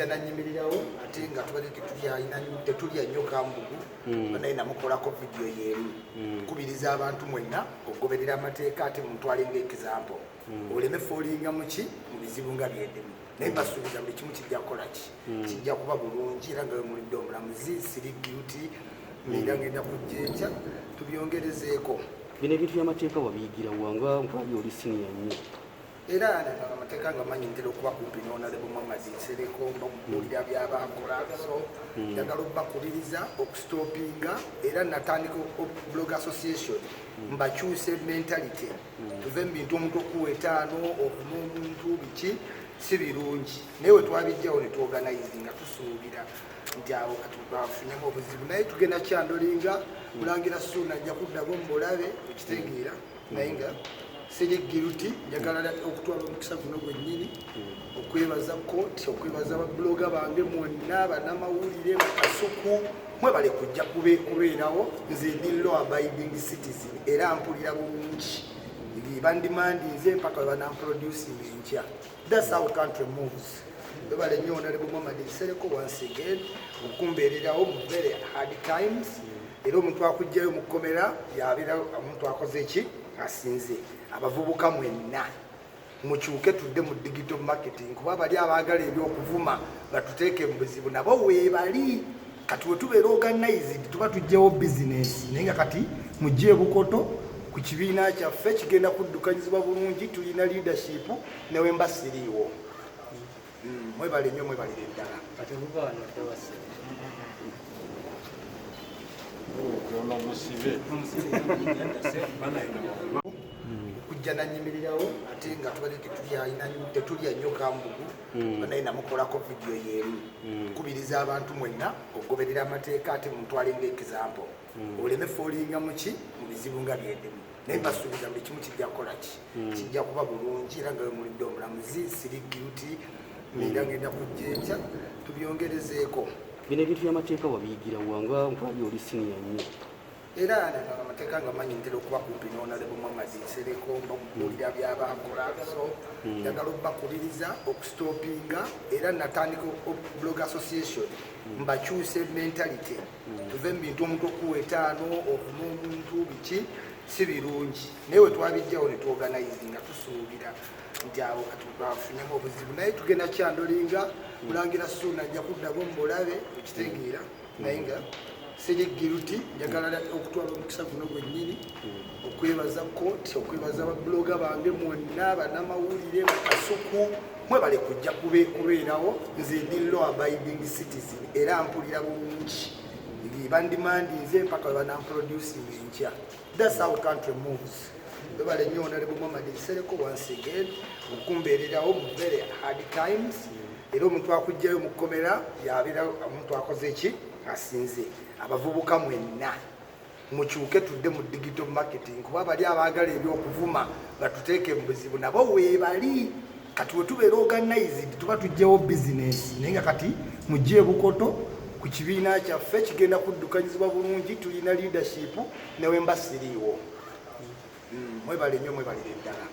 okujja nanyimirirawo ate nga tubadde tetulya nnyo kambugu naye namukolako vidiyo y'emu nkubiriza abantu mwenna okugoberera amateeka ate mutwale ng'ekizampo oleme foolinga muki mu bizibu nga byedimu naye mbasuubiza buli kimu kijja kukola ki kijja kuba bulungi era nga we mulidde omulamuzi siri guilty era ngenda kujja ekya tubyongerezeeko. Bino ebintu by'amateeka wabiyigira wanga nkwali oli siniya nnyo era amateeka nga manyi ntera okuba kumpi n'Honorable Muhammad Nsereko mbamubuulira by'abakola so njagala okubakubiriza okusitopinga era natandika blog association mbakyuse mentality tuve mu bintu omuntu okuwa etaano okuma omuntu biki si birungi naye we twabijjawo ne tuorganize nga tusuubira nti abo katubafunemu obuzibu naye tugenda kyandolinga mulangira Ssuuna ajja kuddamu mulabe ekitegeera naye nga siri guilty njagala okutwala omukisa guno gwennyini okwebaza kooti okwebaza ababloga bange mwonna bannamawulire bakasuku mwebale kujja kubeerawo nze ndi law abiding citizen era mpulira bulungi bandimandinze mpaka banamproducing enkya. That's how country moves. Bebale nnyo Honorable Muhammad Nsereko once again okumbeererawo mu very hard times era omuntu akujjayo mu kkomera yabeera omuntu akoze eki asinze abavubuka mwenna mukyuke tudde mu digital marketing kuba bali abaagala ebyokuvuma batuteeke mu buzibu nabo weebali kati we tubeera organized tuba tujjewo business naye nga kati mujje bukoto ku kibiina kyaffe kigenda kuddukanyizibwa bulungi tulina leadership newe mbasiriiwo mwebale nnyo mwebalire ddala okujja nanyimirirawo ate nga tubadde tetulya nnyo kambugu naye namukolako vidiyo y'emu nkubiriza abantu mwenna okugoberera amateeka ate mutwale ng'ekizampo oleme foolinga muki mu bizibu nga byedimu naye mbasuubiza buli kimu kijja kukola ki kijja kuba bulungi era nga we mulidde omulamuzi siri guilty era ngenda kujja ekya tubyongerezeeko. Bino ebintu by'amateeka wabiyigira wanga nkwali oli siniya nnyo era amateeka nga manyi ntera okuba kumpi n'Honorable Muhammad Nsereko mbamubuulira by'abakola so njagala okubakubiriza okusitopinga era natandika blog association mbakyuse mentality tuve mu bintu omuntu okuwa etaano okuma omuntu biki si birungi naye we twabijjawo ne tuorganize nga tusuubira nti abo katubafunemu obuzibu naye tugenda kyandolinga mulangira Ssuuna ajja kuddamu mulabe ekitegeera naye nga siri guilty njagala okutwala omukisa guno gwennyini okwebaza kooti okwebaza ababloga bange mwonna bannamawulire bakasuku mwebale kujja kubeerawo nze ndi law abiding citizen era mpulira bulungi bandimandinze mpaka we banamproducing enkya. That's how country moves. Bebale nnyo Honorable Muhammad Nsereko once again okumbeererawo mu very hard times era omuntu akujjayo mu kkomera yabeera omuntu akoze eki asinze abavubuka mwenna mukyuke tudde mu digital marketing kuba bali abaagala ebyokuvuma batuteeke mu buzibu nabo weebali kati we tubeera organized tuba tujjewo business naye nga kati mujje bukoto ku kibiina kyaffe kigenda kuddukanyizibwa bulungi tulina leadership newe mbasiriiwo mwebale nnyo mwebalire ddala